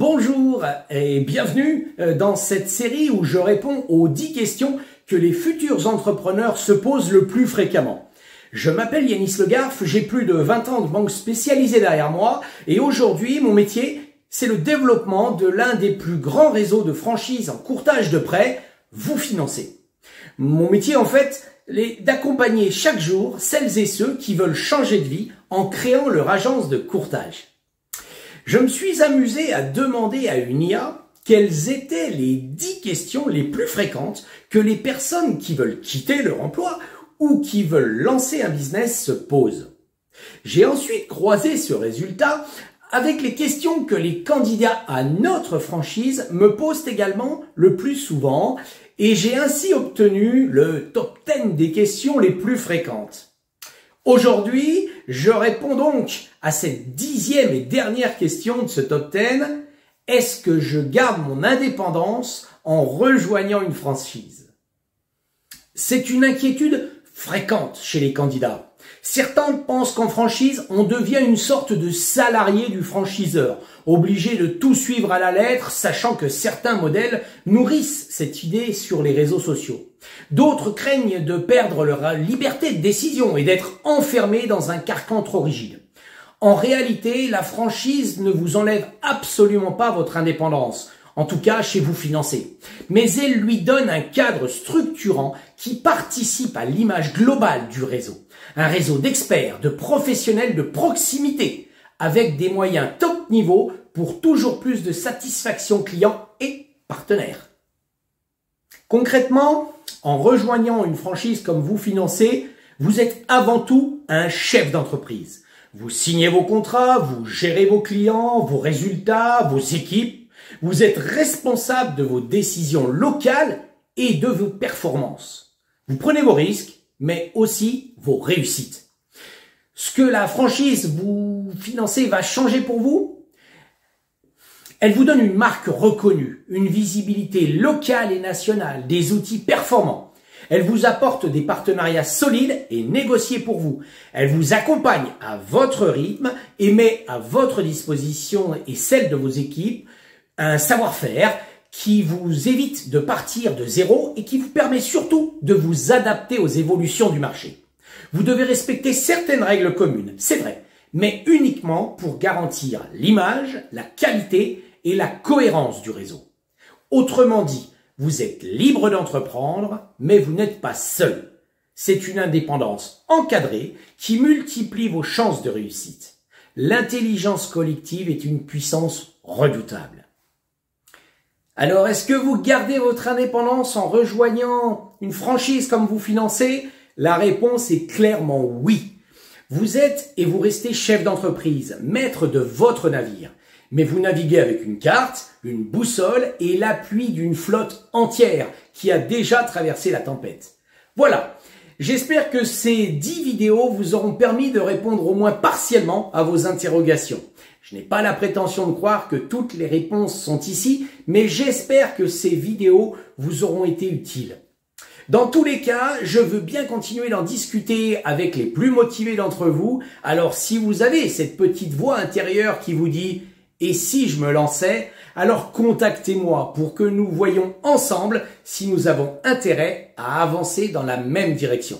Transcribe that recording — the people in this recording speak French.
Bonjour et bienvenue dans cette série où je réponds aux 10 questions que les futurs entrepreneurs se posent le plus fréquemment. Je m'appelle Yanis Le Garf, j'ai plus de 20 ans de banque spécialisée derrière moi et aujourd'hui mon métier c'est le développement de l'un des plus grands réseaux de franchise en courtage de prêts, vous financer. Mon métier en fait est d'accompagner chaque jour celles et ceux qui veulent changer de vie en créant leur agence de courtage. Je me suis amusé à demander à une IA quelles étaient les 10 questions les plus fréquentes que les personnes qui veulent quitter leur emploi ou qui veulent lancer un business se posent. J'ai ensuite croisé ce résultat avec les questions que les candidats à notre franchise me posent également le plus souvent et j'ai ainsi obtenu le top 10 des questions les plus fréquentes. Aujourd'hui, je réponds donc à cette 10e et dernière question de ce top 10. Est-ce que je garde mon indépendance en rejoignant une franchise? C'est une inquiétude fréquente chez les candidats. Certains pensent qu'en franchise, on devient une sorte de salarié du franchiseur, obligé de tout suivre à la lettre, sachant que certains modèles nourrissent cette idée sur les réseaux sociaux. D'autres craignent de perdre leur liberté de décision et d'être enfermés dans un carcan trop rigide. En réalité, la franchise ne vous enlève absolument pas votre indépendance, en tout cas chez vous financer, mais elle lui donne un cadre structurant qui participe à l'image globale du réseau. Un réseau d'experts, de professionnels de proximité, avec des moyens top niveau pour toujours plus de satisfaction client et partenaire. Concrètement, en rejoignant une franchise comme vous financez, vous êtes avant tout un chef d'entreprise. Vous signez vos contrats, vous gérez vos clients, vos résultats, vos équipes. Vous êtes responsable de vos décisions locales et de vos performances. Vous prenez vos risques, mais aussi vos réussites. Ce que la franchise vous financez va changer pour vous, elle vous donne une marque reconnue, une visibilité locale et nationale, des outils performants. Elle vous apporte des partenariats solides et négociés pour vous. Elle vous accompagne à votre rythme et met à votre disposition et celle de vos équipes un savoir-faire qui vous évite de partir de zéro et qui vous permet surtout de vous adapter aux évolutions du marché. Vous devez respecter certaines règles communes, c'est vrai, mais uniquement pour garantir l'image, la qualité et la cohérence du réseau. Autrement dit, vous êtes libre d'entreprendre, mais vous n'êtes pas seul. C'est une indépendance encadrée qui multiplie vos chances de réussite. L'intelligence collective est une puissance redoutable. Alors, est-ce que vous gardez votre indépendance en rejoignant une franchise comme vous financez? La réponse est clairement oui. Vous êtes et vous restez chef d'entreprise, maître de votre navire. Mais vous naviguez avec une carte, une boussole et l'appui d'une flotte entière qui a déjà traversé la tempête. Voilà. J'espère que ces 10 vidéos vous auront permis de répondre au moins partiellement à vos interrogations. Je n'ai pas la prétention de croire que toutes les réponses sont ici, mais j'espère que ces vidéos vous auront été utiles. Dans tous les cas, je veux bien continuer d'en discuter avec les plus motivés d'entre vous. Alors si vous avez cette petite voix intérieure qui vous dit « Et si je me lançais ?» alors contactez-moi pour que nous voyions ensemble si nous avons intérêt à avancer dans la même direction.